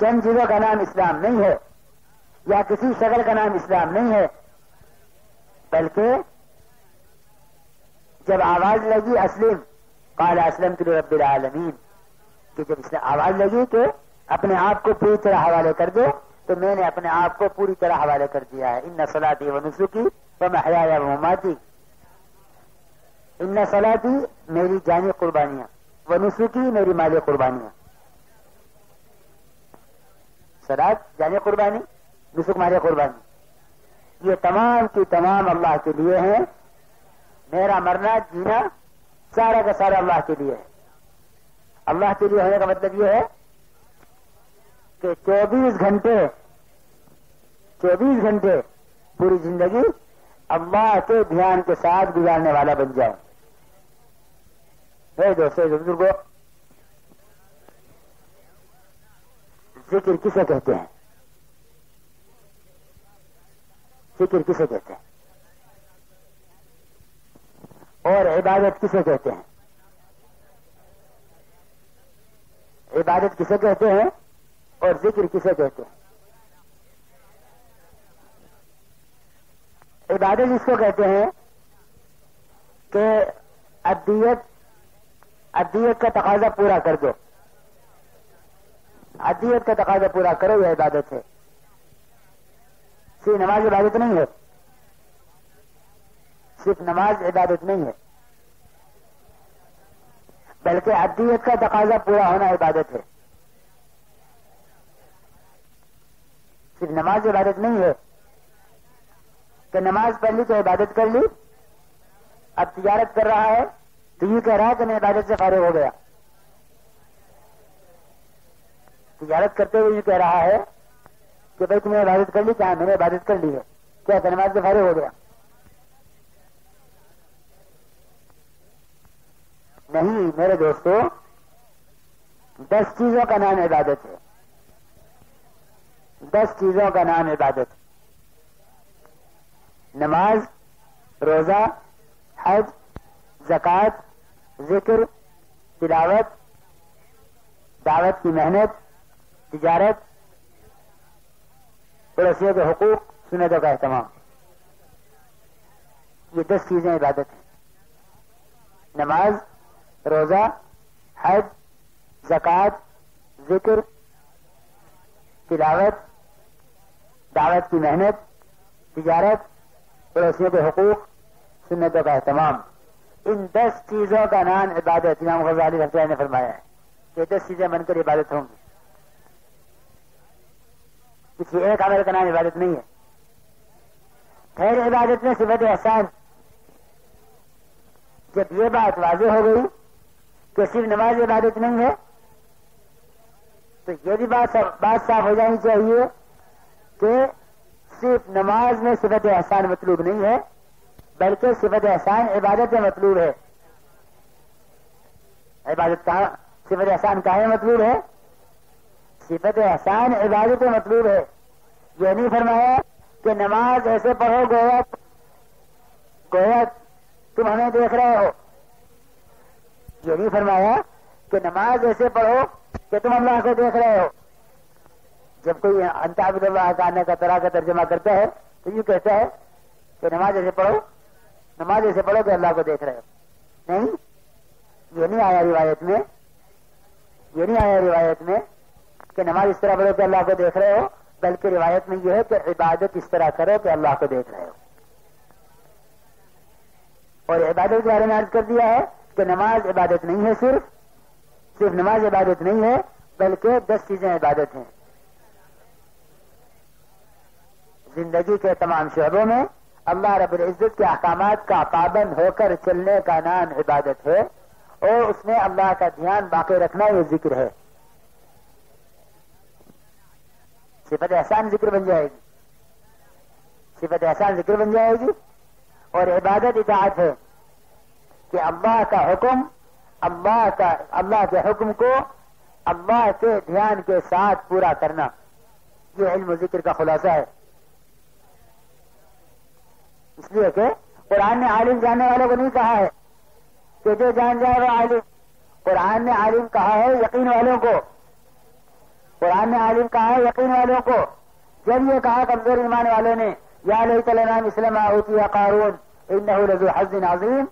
چند چیزوں کا نام اسلام نہیں ہے، یا کسی شکل کا نام اسلام نہیں ہے، بلکہ جب آواز لگی اسلم قال اسلمت لرب العالمین، کہ جب اس نے آواز لگی کہ اپنے آپ کو پوری طرح حوالے کر دو، تو میں نے اپنے آپ کو پوری طرح حوالے کر دیا ہے. ان صلاتی و نسکی و محیای و مماتی، ان صلاتی میری جانی قربانیاں، و نسکی میری مالی قربانیاں. صلات جانی قربانی، نسک مالی قربانی، یہ تمام کی تمام اللہ کے لیے ہیں. میرا مرنا جینا سارا کا سارا اللہ کے لیے ہے. اللہ کے لیے ہونے کا مطلب یہ ہے کہ 24 گھنٹے پوری زندگی اللہ کے دھیان کے ساتھ گزارنے والا بن جائے. میرے دوستوں بزرگوں، ذکر کسے کہتے ہیں؟ ذکر کسے کہتے ہیں؟ اور عبادت کسے کہتے ہیں؟ عبادت کسے کہتے ہیں اور ذکر کسے کہتے ہیں؟ عبادت اس کو کہتے ہیں کہ ادیت کا تقاضا پورا کر دو. ادیت کا تقاضا پورا کرو، یہ عبادت ہے. صرف نماز عبادت نہیں ہے، صرف نماز عبادت نہیں ہے، بلکہ ادیت کا تقاضا پورا ہونا عبادت ہے. صرف نماز عبادت نہیں ہے کہ نماز پڑھ لی تو عبادت کر لی، اب تجارت کر رہا ہے تو یہ کہہ رہا ہے کہ میں عبادت سے فارغ ہو گیا. تجارت کرتے ہوئے یہ کہہ رہا ہے کہ بھائی تم نے عبادت کر لی، کیا میں نے عبادت کر لی ہے، کیا کہ نماز سے فارغ ہو گیا؟ نہیں میرے دوستو، 10 چیزوں کا نام عبادت ہے. 10 چیزوں کا نام عبادت: نماز، روزہ، حج، زکوٰۃ، ذکر، تلاوت، دعوت کی محنت، تجارت، پڑوسیوں کے حقوق، سنتوں کا اہتمام. یہ 10 چیزیں عبادت ہیں. نماز، روزہ، حج، زکوٰۃ، ذکر، تلاوت، دعوت کی محنت، تجارت، پڑوسیوں کے حقوق، سنتوں کا اہتمام. ان 10 چیزوں کا نام عبادت. امام غزالی رحمۃ اللہ نے فرمایا ہے کہ 10 چیزیں بن کر عبادت ہوں گی. کسی ایک عمل کا نام عبادت نہیں ہے. خیر عبادت میں صفت احسان. جب یہ بات واضح ہو گئی کہ صرف نماز عبادت نہیں ہے، تو یہ بھی بات صاف ہو جانی چاہیے کہ صرف نماز میں صفت احسان مطلوب نہیں ہے، بلکہ صفت احسان عبادت میں مطلوب ہے. عبادت کہاں صفت احسان کہاں مطلوب ہے؟ صفت احسان عبادت میں مطلوب ہے. یہ نہیں فرمایا کہ نماز ایسے پڑھو گویا تم ہمیں دیکھ رہے ہو. یہ نہیں فرمایا کہ نماز ایسے پڑھو کہ تم اللہ کو دیکھ رہے ہو. جب کوئی انت عبد اللہ کہنے کا طرح کا ترجمہ کرتا ہے تو یہ کہتا ہے کہ نماز ایسے پڑھو کہ اللہ کو دیکھ رہے ہو. نہیں، یہ نہیں آیا روایت میں کہ نماز اس طرح پڑھو کہ اللہ کو دیکھ رہے ہو، بلکہ روایت میں یہ ہے کہ عبادت اس طرح کرو کہ اللہ کو دیکھ رہے ہو. اور عبادت کے بارے میں عرض کر دیا ہے کہ نماز عبادت نہیں ہے، صرف نماز عبادت نہیں ہے، بلکہ 10 چیزیں عبادت ہیں. زندگی کے تمام شعبوں میں اللہ رب العزت کے احکامات کا پابند ہو کر چلنے کا نام عبادت ہے، اور اس میں اللہ کا دھیان باقی رکھنا یہ ذکر ہے. صفت احسان ذکر بن جائے گی. اور عبادت اطاعت ہے کہ اللہ کے حکم کو اللہ کے دھیان کے ساتھ پورا کرنا. یہ علم و ذکر کا خلاصہ ہے. اس لیے کہ قرآن نے عالم جاننے والوں کو نہیں کہا ہے کہ جو جان جائے وہ عالم. قرآن نے عالم کہا ہے یقین والوں کو. قرآن نے عالم کہا ہے یقین والوں کو. جب یہ کہا کمزور ایمان والوں نے یا لیت لنا مثل ما اوتی قارون انہ لذو حظ عظیم,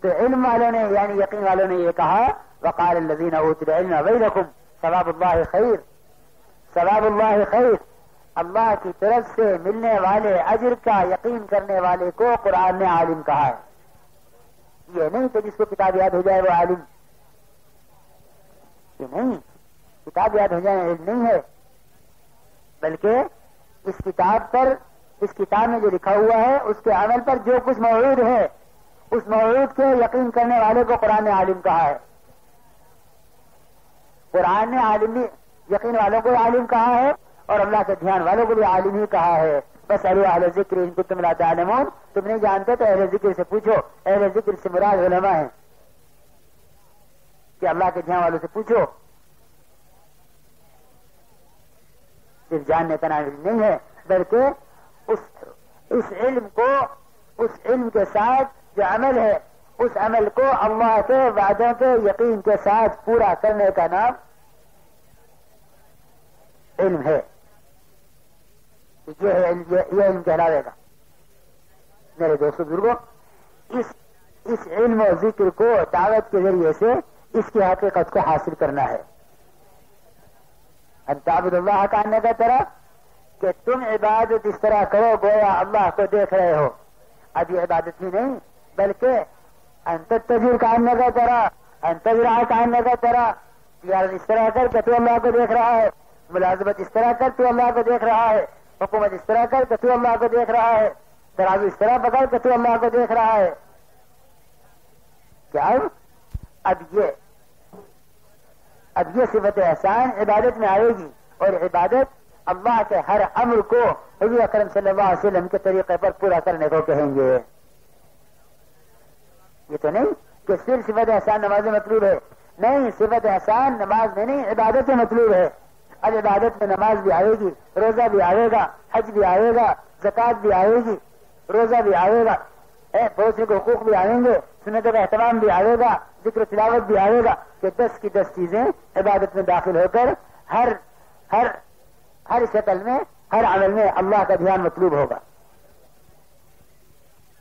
تو علم والوں نے یعنی یقین والوں نے یہ کہا وقال الذین اوتوا العلم ویلکم ثواب اللہ خیر, ثواب اللہ خیر, اللہ کی طرف سے ملنے والے اجر کا یقین کرنے والے کو قرآن نے عالم کہا ہے. یہ نہیں کہ جس کو کتاب یاد ہو جائے وہ عالم, یہ نہیں, کتاب یاد ہو جائے علم نہیں ہے, بلکہ اس کتاب پر, اس کتاب میں جو لکھا ہوا ہے اس کے عمل پر جو کچھ موجود ہے اس موجود کے یقین کرنے والے کو قرآن نے عالم کہا ہے. قرآن نے عالم یقین والوں کو عالم کہا ہے اور اللہ کے دھیان والوں کو بھی عالم ہی کہا ہے. بس اہل ذکر ان کنتم لا تعلمون, تم نہیں جانتے تو اہل ذکر سے پوچھو. اہل ذکر سے مراد علماء ہیں کہ اللہ کے دھیان والوں سے پوچھو. صرف جاننے کا نام علم نہیں ہے بلکہ اس علم کو, اس علم کے ساتھ جو عمل ہے اس عمل کو اللہ کے وعدوں کے یقین کے ساتھ پورا کرنے کا نام علم ہے. یہ علم کہلاوے گا. میرے دوستو بزرگوں, اس علم و ذکر کو دعوت کے ذریعے سے اس کی حقیقت کو حاصل کرنا ہے. ان تعبد اللہ کا آنے کا طرح کہ تم عبادت اس طرح کرو گویا اللہ کو دیکھ رہے ہو. اب یہ عبادت ہی نہیں بلکہ انت تجر کا آنے کا طرح, انتظرا کا آنے کا طرح, تجارت اس طرح کر کہ تو اللہ کو دیکھ رہا ہے, ملازمت اس طرح کر تو اللہ کو دیکھ رہا ہے, حکومت اس طرح کر کہ تو اللہ کو دیکھ رہا ہے, ترازو اس طرح پکڑ کہ تو اللہ کو دیکھ رہا ہے. کیا اب یہ صفت احسان عبادت میں آئے گی, اور عبادت اللہ کے ہر امر کو حضور اکرم صلی اللہ علیہ وسلم کے طریقے پر پورا کرنے کو کہیں گے. یہ تو نہیں کہ صرف صفت احسان نماز میں مطلوب ہے, نہیں, صفت احسان نماز میں نہیں عبادت میں مطلوب ہے. اب عبادت میں نماز بھی آئے گی, روزہ بھی آئے گا, حج بھی آئے گا, زکات بھی آئے گی, روزہ بھی آئے گا, پڑوسی کے حقوق بھی آئیں گے, سنتوں کا اہتمام بھی آئے گا, ذکر تلاوت بھی آئے گا, کہ 10 کی 10 چیزیں عبادت میں داخل ہو کر ہر شکل میں, ہر عمل میں اللہ کا دھیان مطلوب ہوگا.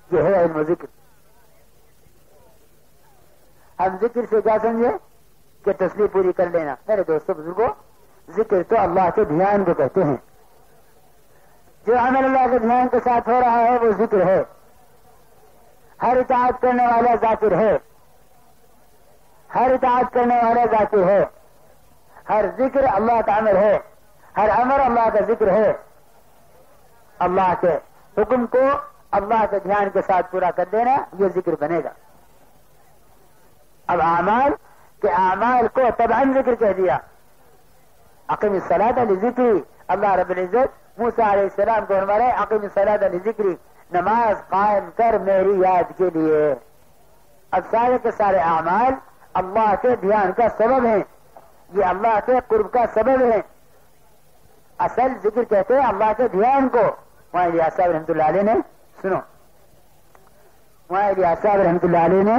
یہ ہے علم و ذکر. ہم ذکر سے کیا سمجھے کہ تسبیح پوری کر لینا. میرے دوستوں بزرگوں, ذکر تو اللہ کے دھیان کو کہتے ہیں. جو عمل اللہ کے دھیان کے ساتھ ہو رہا ہے وہ ذکر ہے. ہر اطاعت کرنے والا ذاکر ہے, ہر اطاعت کرنے والا ذاکر ہے, ہر ذکر اللہ کا عمل ہے, ہر امر اللہ کا ذکر ہے. اللہ کے حکم کو اللہ کے دھیان کے ساتھ پورا کر دینا یہ ذکر بنے گا. اب اعمال کے اعمال کو تبعاً ذکر کہہ دیا. اقیم الصلاۃ لذکری, اللہ رب العزت موسیٰ علیہ السلام کو فرمائے اقیم الصلاۃ لذکری, نماز قائم کر میری یاد کے لیے. اب سارے کے سارے اعمال اللہ کے دھیان کا سبب ہیں, یہ اللہ کے قرب کا سبب ہے. اصل ذکر کہتے ہیں اللہ کے دھیان کو. وہاں الیاس صاحب رحمۃ اللہ علیہ نے, سنو, وہاں الیاس صاحب رحمۃ اللہ علیہ نے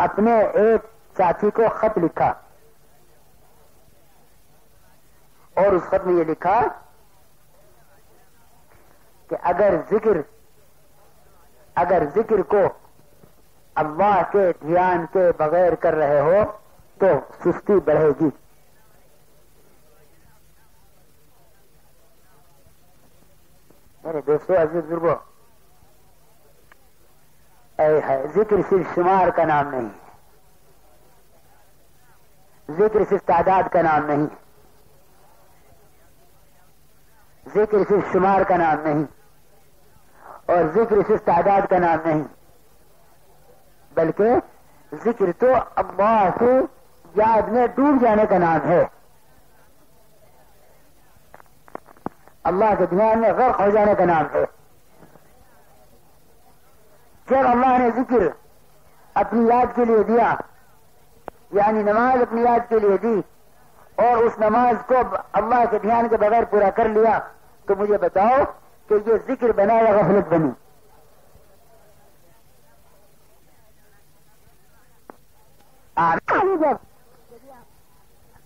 اپنے ایک ساتھی کو خط لکھا, اور اس خط میں یہ لکھا کہ اگر ذکر کو اللہ کے دھیان کے بغیر کر رہے ہو تو سستی بڑھے گی. میرے دوستو عزیز بزرگوں, ذکر صرف شمار کا نام نہیں ہے, ذکر صرف تعداد کا نام نہیں, ذکر صرف شمار کا نام نہیں, اور ذکر صرف تعداد کا نام نہیں, بلکہ ذکر تو اللہ کی یاد میں ڈوب جانے کا نام ہے, اللہ کے دھیان میں غرق ہو جانے کا نام ہے. جب اللہ نے ذکر اپنی یاد کے لیے دیا, یعنی نماز اپنی یاد کے لیے دی, اور اس نماز کو اللہ کے دھیان کے بغیر پورا کر لیا, تو مجھے بتاؤ کہ یہ ذکر بنا یا غفلت بنی؟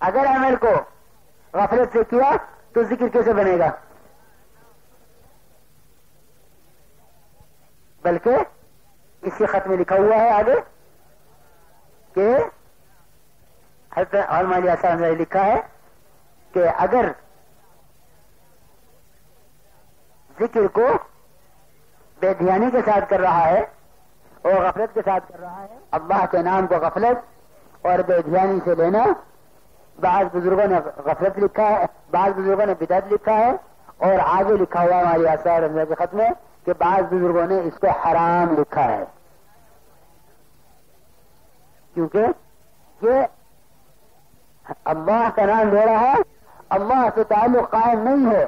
اگر عمل کو غفلت سے کیا تو ذکر کیسے بنے گا؟ بلکہ اسی خط میں لکھا ہوا ہے آگے کہ حضرت علماء علیہ السلام نے لکھا ہے کہ اگر ذکر کو بے دھیانی کے ساتھ کر رہا ہے اور غفلت کے ساتھ کر رہا ہے، اللہ کے نام کو غفلت اور بے دھیانی سے لینا، بعض بزرگوں نے غفلت لکھا ہے، بعض بزرگوں نے بدعت لکھا ہے، اور آگے لکھا ہوا ہماری آثار رمضان کے خط میں کہ بعض بزرگوں نے اس کو حرام لکھا ہے، کیونکہ یہ اللہ کا نام لے رہا ہے، اللہ سے تعلق قائم نہیں ہے۔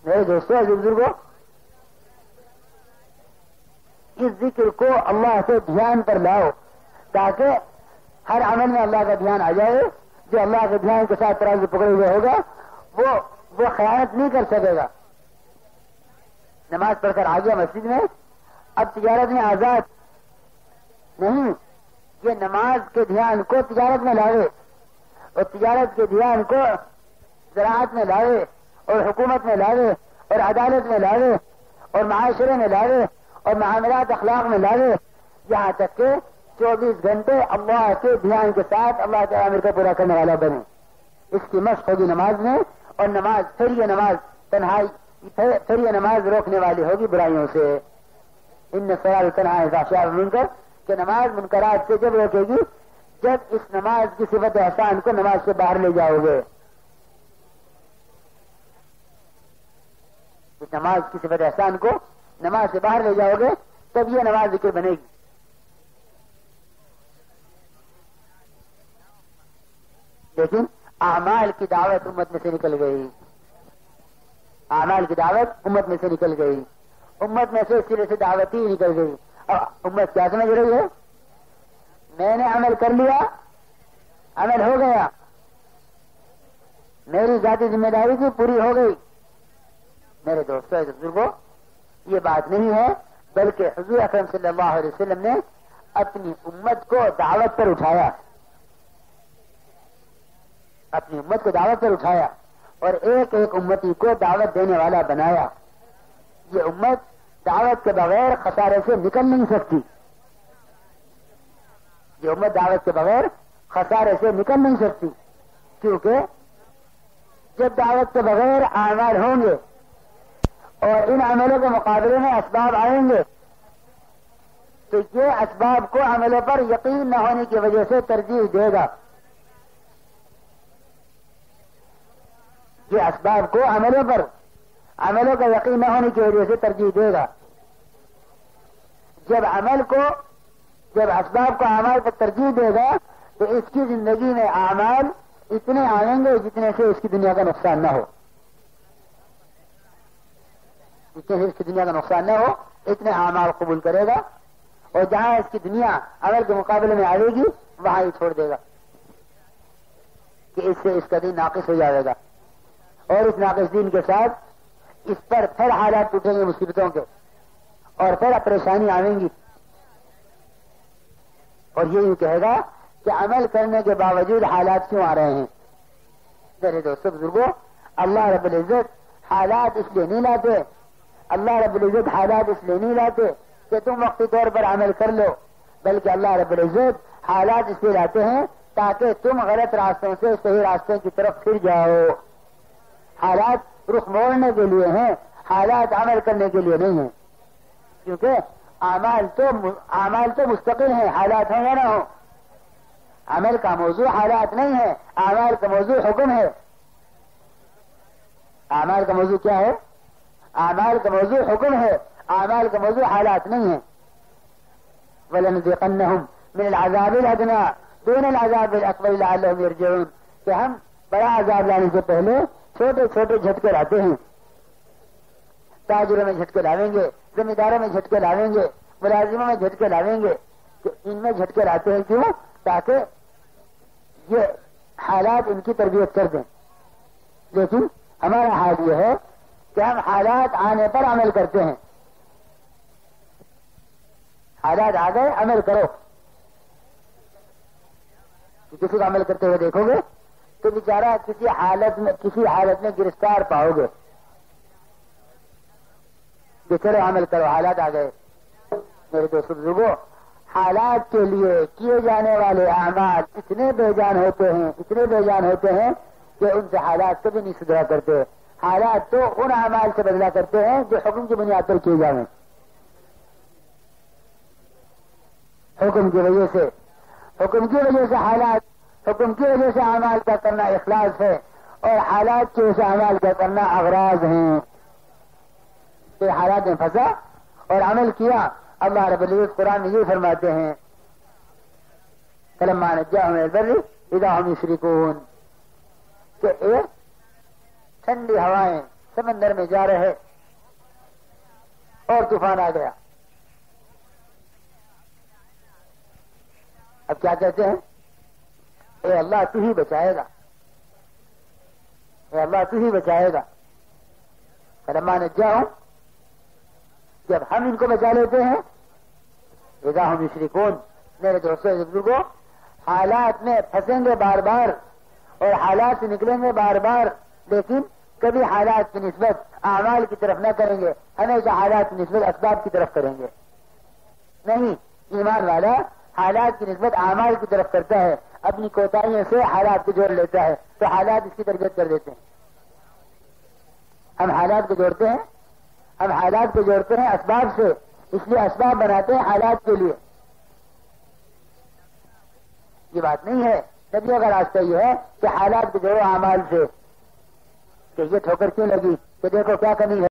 میرے دوستوں بزرگوں، اس ذکر کو اللہ سے دھیان پر لاؤ تاکہ ہر عمل میں اللہ کا دھیان آ جائے۔ جو اللہ کے دھیان کے ساتھ ترازو پکڑے ہوئے ہوگا وہ خیانت نہیں کر سکے گا۔ نماز پڑھ کر آ گیا مسجد میں، اب تجارت میں آزاد نہیں، یہ نماز کے دھیان کو تجارت میں لاوے اور تجارت کے دھیان کو زراعت میں لاوے اور حکومت میں لاوے اور عدالت میں لاوے اور معاشرے میں لاوے اور معاملات اخلاق میں لاوے، یہاں تک کہ 24 گھنٹے اللہ کے دھیان کے ساتھ اللہ کے امر کو پورا کرنے والا بنے۔ اس کی مشق ہوگی نماز میں، اور نماز پھر یہ نماز تنہائی، پھر یہ نماز روکنے والی ہوگی برائیوں سے۔ ان سوال تنہا ہے منکر کہ نماز منکرات سے جب روکے گی جب اس نماز کی صفت احسان کو نماز سے باہر لے جاؤ گے۔ اس نماز کی صفت احسان کو نماز سے باہر لے جاؤ گے تب یہ نماز ذکر بنے گی۔ لیکن اعمال کی دعوت امت میں سے نکل گئی، اعمال کی دعوت امت میں سے نکل گئی، امت میں سے سرے سے دعوت ہی نکل گئی۔ اب امت کیا سمجھ رہی ہے؟ میں نے عمل کر لیا، عمل ہو گیا، میری ذاتی ذمہ داری کی پوری ہو گئی۔ میرے دوستوں بزرگوں، یہ بات نہیں ہے، بلکہ حضور اکرم صلی اللہ علیہ وسلم نے اپنی امت کو دعوت پر اٹھایا، اپنی امت کو دعوت پر اٹھایا اور ایک ایک امتی کو دعوت دینے والا بنایا۔ یہ امت دعوت کے بغیر خسارے سے نکل نہیں سکتی، یہ امت دعوت کے بغیر خسارے سے نکل نہیں سکتی، کیونکہ جب دعوت کے بغیر اعمال ہوں گے اور ان عملوں کے مقابلے میں اسباب آئیں گے تو یہ اسباب کو عملوں پر یقین نہ ہونے کی وجہ سے ترجیح دے گا، یہ اسباب کو عملوں کا یقین نہ ہونے کی وجہ سے ترجیح دے گا۔ جب اسباب کو اعمال پر ترجیح دے گا تو اس کی زندگی میں اعمال اتنے آئیں گے جتنے سے اس کی دنیا کا نقصان نہ ہو، جتنے سے اس کی دنیا کا نقصان نہ ہو اتنے اعمال قبول کرے گا، اور جہاں اس کی دنیا عمل کے مقابلے میں آئے گی وہاں ہی چھوڑ دے گا کہ اس سے اس کا دین ناقص ہو جائے گا، اور اس ناقص دین کے ساتھ اس پر پھر حالات ٹوٹیں گے مصیبتوں کے، اور پھر پریشانی آئیں گی، اور یہی کہے گا کہ عمل کرنے کے باوجود حالات کیوں آ رہے ہیں۔ میرے دوستوں بزرگوں، اللہ رب العزت حالات اس لیے نہیں لاتے، اللہ رب العزت حالات اس لیے نہیں لاتے کہ تم وقتی طور پر عمل کر لو، بلکہ اللہ رب العزت حالات اس لیے لاتے ہیں تاکہ تم غلط راستوں سے صحیح راستے کی طرف پھر جاؤ۔ حالات رخ موڑنے کے لیے ہیں، حالات عمل کرنے کے لیے نہیں ہیں، کیونکہ اعمال تو مستقل ہیں، حالات ہوں یا نہ ہوں۔ عمل کا موضوع حالات نہیں ہے، اعمال کا موضوع حکم ہے۔ اعمال کا موضوع کیا ہے؟ اعمال کا موضوع حکم ہے، اعمال کا موضوع حالات نہیں ہے۔ وَلَنُذِيقَنَّهُمْ مِنَ الْعَذَابِ الْأَدْنَىٰ دُونَ الْعَذَابِ الْأَكْبَرِ لَعَلَّهُمْ يَرْجِعُونَ کہ ہم بڑا عذاب لانے سے پہلے چھوٹے چھوٹے جھٹکے لاتے ہیں، تاجروں میں جھٹکے لاویں گے، زمینداروں میں جھٹکے لاویں گے، ملازموں میں جھٹکے لاویں گے، کہ ان میں جھٹکے لاتے ہیں کیوں؟ تاکہ یہ حالات ان کی تربیت کر دیں۔ لیکن ہمارا حال یہ ہے کہ ہم حالات آنے پر عمل کرتے ہیں، حالات آ گئے عمل کرو۔ کسی کو عمل کرتے ہوئے دیکھو گے تو بیچارہ کسی حالت میں گرفتار پاؤ گے کہ چلو عمل کرو، حالات آ گئے۔ میرے دوست بزرگوں، حالات کے لیے کیے جانے والے اعمال اتنے بے جان ہوتے ہیں کہ ان سے حالات کبھی نہیں سدھرا کرتے۔ حالات تو ان اعمال سے بدلا کرتے ہیں جو حکم کی بنیاد پر کیے جائیں۔ حکم کی وجہ سے حالات، حکم کی وجہ سے اعمال کا کرنا اخلاص ہے، اور حالات کی وجہ سے اعمال کا کرنا اغراض ہیں۔ کہ حالات میں پھنسا اور عمل کیا، اللہ رب العزت قرآن میں یہ فرماتے ہیں فلما نجاهم من البر اذا هم يشركون، کہ ایک ٹھنڈی ہوائیں سمندر میں جا رہے اور طوفان آ گیا۔ اب کیا کہتے ہیں؟ اے اللہ تو ہی بچائے گا، اے اللہ تو ہی بچائے گا۔ فلما نجاهم، جب ہم ان کو بچا لیتے ہیں، اذا هم یشرکون، میرے دوستوں بزرگوں، حالات میں پھنسیں گے بار بار اور حالات سے نکلیں گے بار بار، لیکن کبھی حالات کی نسبت اعمال کی طرف نہ کریں گے، ہمیشہ حالات کی نسبت اسباب کی طرف کریں گے۔ نہیں، ایمان والا حالات کی نسبت اعمال کی طرف کرتا ہے، اپنی کوتاہیوں سے حالات کو جوڑ لیتا ہے تو حالات اس کی تربیت کر دیتے ہیں۔ ہم حالات کو جوڑتے ہیں اسباب سے، اس لیے اسباب بناتے ہیں حالات کے لیے۔ یہ بات نہیں ہے، نبیوں کا راستہ یہ ہے کہ حالات کو جوڑو اعمال سے، کہ یہ ٹھوکر کیوں لگی، کہ دیکھو کیا کمی ہے۔